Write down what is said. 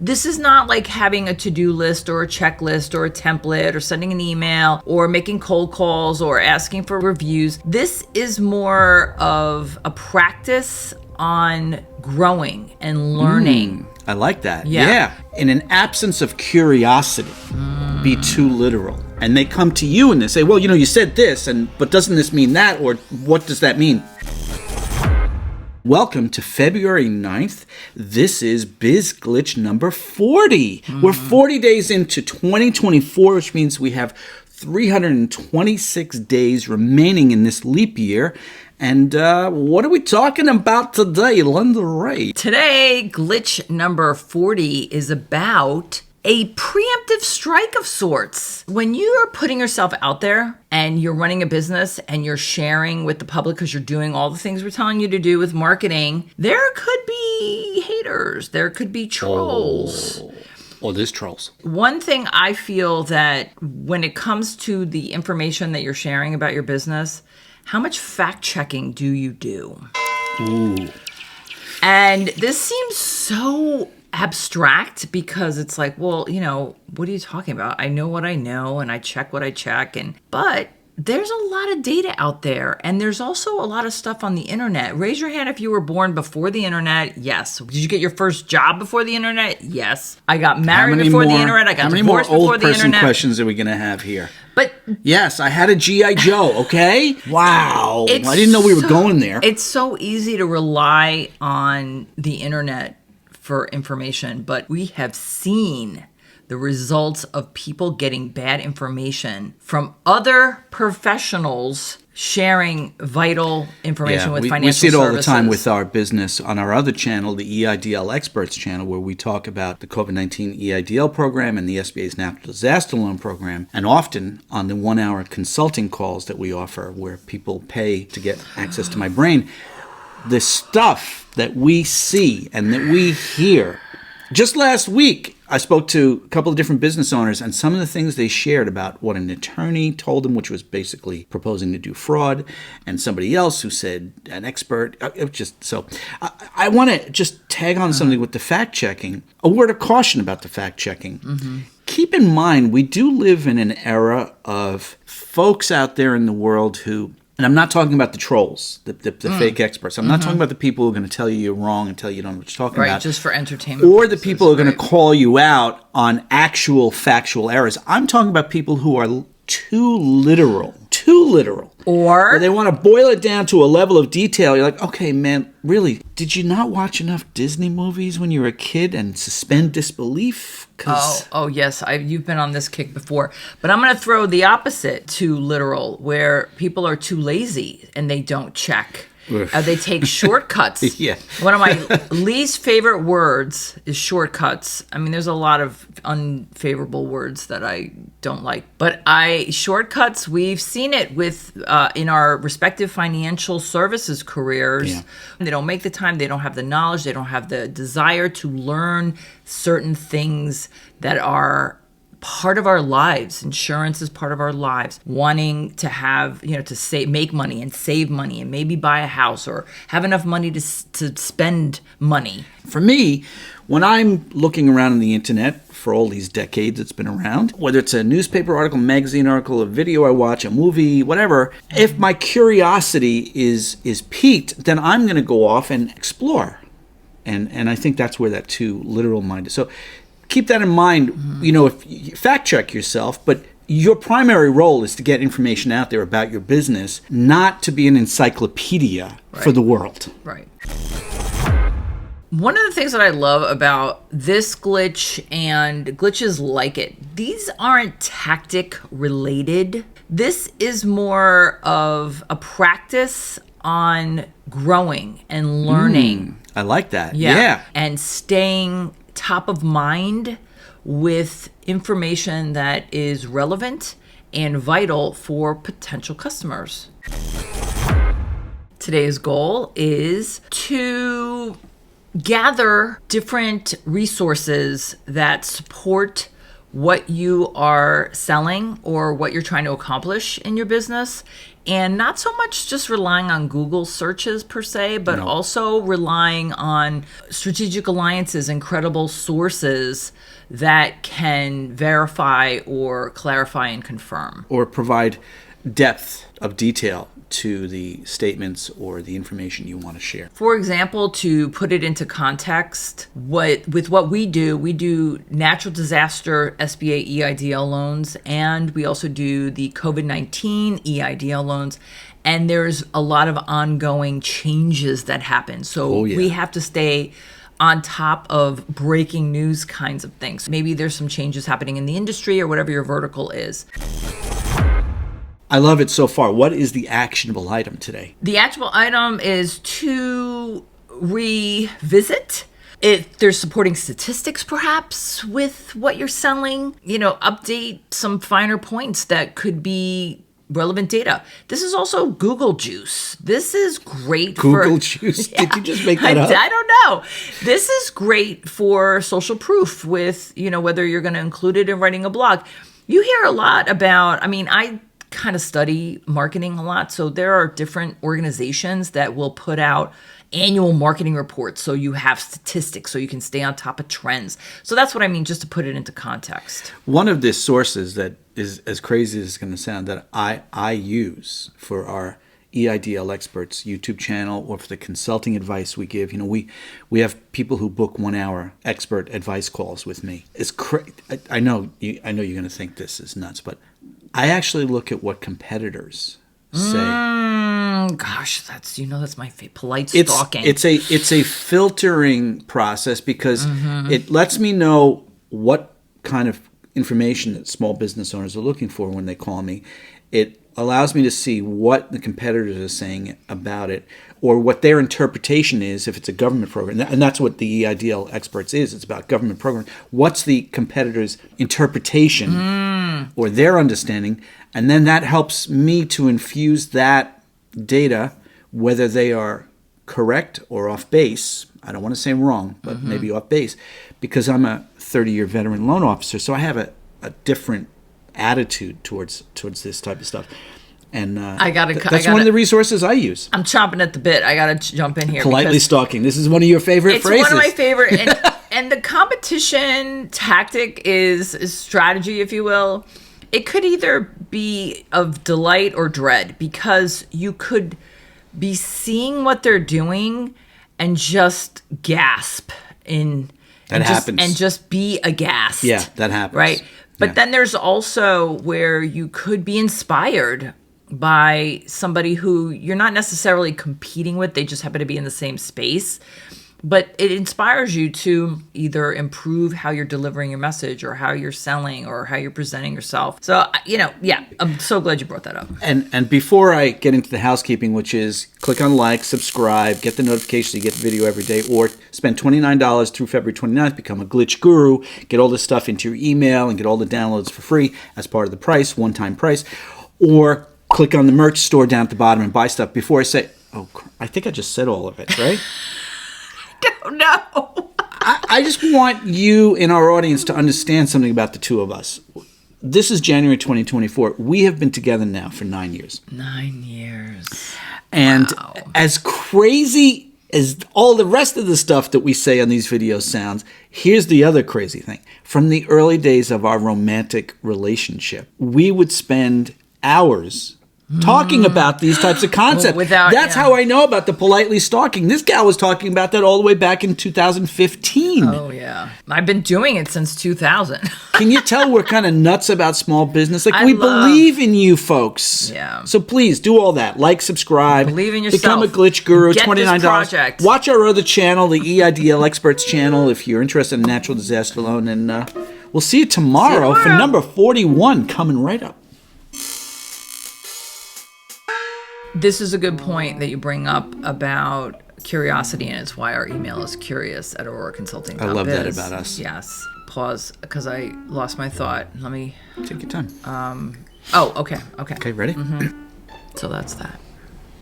This is not like having a to-do list or a checklist or a template or sending an email or making cold calls or asking for reviews. This is more of a practice on growing and learning. I like that. Yeah. In an absence of curiosity, be too literal. And they come to you and they say, well, you said this, but doesn't this mean that? Or what does that mean? Welcome to February 9th. This is Biz Glitch number 40. We're 40 days into 2024, which means we have 326 days remaining in this leap year. And what are we talking about today, Linda Ray? Today, glitch number 40 is about a preemptive strike of sorts. When you're putting yourself out there and you're running a business and you're sharing with the public because you're doing all the things we're telling you to do with marketing, there could be haters. There could be trolls. Oh, there's trolls. One thing I feel that when it comes to the information that you're sharing about your business, how much fact checking do you do? Ooh. And this seems so abstract because it's like, well, what are you talking about? I know what I know and I check what I check. But there's a lot of data out there, and there's also a lot of stuff on the internet. Raise your hand if you were born before the internet. Yes. Did you get your first job before the internet? Yes. I got married before the internet. I got divorced before the internet. How many more old person questions are we going to have here? But yes, I had a G.I. Joe, okay? Wow. I didn't know we were going there. It's so easy to rely on the internet for information, but we have seen the results of people getting bad information from other professionals sharing vital information with financial services. We see it all the time with our business on our other channel, the EIDL Experts channel, where we talk about the COVID-19 EIDL program and the SBA's Natural Disaster Loan Program, and often on the 1-hour consulting calls that we offer where people pay to get access to my brain. The stuff that we see and that we hear. Just last week, I spoke to a couple of different business owners, and some of the things they shared about what an attorney told them, which was basically proposing to do fraud, and somebody else who said an expert. I want to just tag on something with the fact checking. A word of caution about the fact checking. Mm-hmm. Keep in mind, we do live in an era of folks out there in the world who. And I'm not talking about the trolls, the fake experts. I'm not talking about the people who are going to tell you you're wrong and tell you don't know what you're talking about. Right, just for entertainment Or the people who are going to call you out on actual factual errors. I'm talking about people who are too literal. Or they want to boil it down to a level of detail. You're like, okay, man, really, did you not watch enough Disney movies when you were a kid and suspend disbelief? Oh, yes. You've been on this kick before. But I'm going to throw the opposite to literal, where people are too lazy and they don't check. They take shortcuts. Yeah. One of my least favorite words is shortcuts. I mean, there's a lot of unfavorable words that I don't like. But shortcuts, we've seen it with in our respective financial services careers. Yeah. They don't make the time. They don't have the knowledge. They don't have the desire to learn certain things that are part of our lives. Insurance is part of our lives. Wanting to have, to make money and save money and maybe buy a house or have enough money to spend money. For me, when I'm looking around on the internet for all these decades it's been around, whether it's a newspaper article, magazine article, a video I watch, a movie, whatever, if my curiosity is piqued, then I'm going to go off and explore. And I think that's where that too literal mind is. So keep that in mind, if you fact check yourself, but your primary role is to get information out there about your business, not to be an encyclopedia for the world. Right. One of the things that I love about this glitch and glitches like it, these aren't tactic related. This is more of a practice on growing and learning. I like that. Yeah. And staying top of mind with information that is relevant and vital for potential customers. Today's goal is to gather different resources that support what you are selling or what you're trying to accomplish in your business. And not so much just relying on Google searches per se, but also relying on strategic alliances and credible sources that can verify or clarify and confirm. Or provide depth of detail to the statements or the information you want to share. For example, to put it into context, with what we do natural disaster SBA EIDL loans, and we also do the COVID-19 EIDL loans. And there's a lot of ongoing changes that happen. So we have to stay on top of breaking news kinds of things. Maybe there's some changes happening in the industry or whatever your vertical is. I love it so far. What is the actionable item today? The actionable item is to revisit if there's supporting statistics perhaps with what you're selling, update some finer points that could be relevant data. This is also Google Juice. This is great Google Juice? Yeah. Did you just make that up? I don't know. This is great for social proof with, whether you're going to include it in writing a blog. You hear a lot about, I kind of study marketing a lot. So there are different organizations that will put out annual marketing reports. So you have statistics so you can stay on top of trends. So that's what I mean, just to put it into context. One of the sources that is as crazy as it's going to sound that I use for our EIDL Experts YouTube channel or for the consulting advice we give, we have people who book 1 hour expert advice calls with me. It's I know you're going to think this is nuts, but I actually look at what competitors say. Gosh, that's my polite stalking. It's a filtering process because it lets me know what kind of information that small business owners are looking for when they call me. It allows me to see what the competitors are saying about it or what their interpretation is if it's a government program. And that's what the EIDL Experts is. It's about government programs. What's the competitor's interpretation or their understanding? And then that helps me to infuse that data, whether they are correct or off base. I don't want to say wrong, but maybe off base, because I'm a 30-year veteran loan officer, so I have a different attitude towards this type of stuff. And that's one of the resources I use. I'm chomping at the bit. I got to jump in here. Politely stalking. This is one of your favorite phrases. It's one of my favorite. And the competition tactic is strategy, if you will. It could either be of delight or dread, because you could be seeing what they're doing and just gasp and just be aghast. Yeah, that happens. Right? But then there's also where you could be inspired by somebody who you're not necessarily competing with. They just happen to be in the same space. But it inspires you to either improve how you're delivering your message or how you're selling or how you're presenting yourself. So, I'm so glad you brought that up. And before I get into the housekeeping, which is click on like, subscribe, get the notification so you get the video every day, or spend $29 through February 29th, become a glitch guru, get all this stuff into your email and get all the downloads for free as part of the price, one-time price, or click on the merch store down at the bottom and buy stuff. Before I say, I think I just said all of it, right? Don't know. I just want you in our audience to understand something about the two of us. This is January 2024. We have been together now for 9 years. 9 years. And as crazy as all the rest of the stuff that we say on these videos sounds, here's the other crazy thing. From the early days of our romantic relationship, we would spend hours talking about these types of concepts. That's how I know about the politely stalking. This gal was talking about that all the way back in 2015. Oh, yeah. I've been doing it since 2000. Can you tell we're kind of nuts about small business? We believe in you folks. Yeah. So please do all that. Like, subscribe. Believe in yourself. Become a glitch guru. Get $29. this project. Watch our other channel, the EIDL Experts channel, if you're interested in natural disaster loan. And we'll see you tomorrow for number 41 coming right up. This is a good point that you bring up about curiosity, and it's why our email is curious@auroraconsulting.biz. I love that about us. Yes. Pause, because I lost my thought. Let me... Take your time. Okay. Okay, ready? So that's that.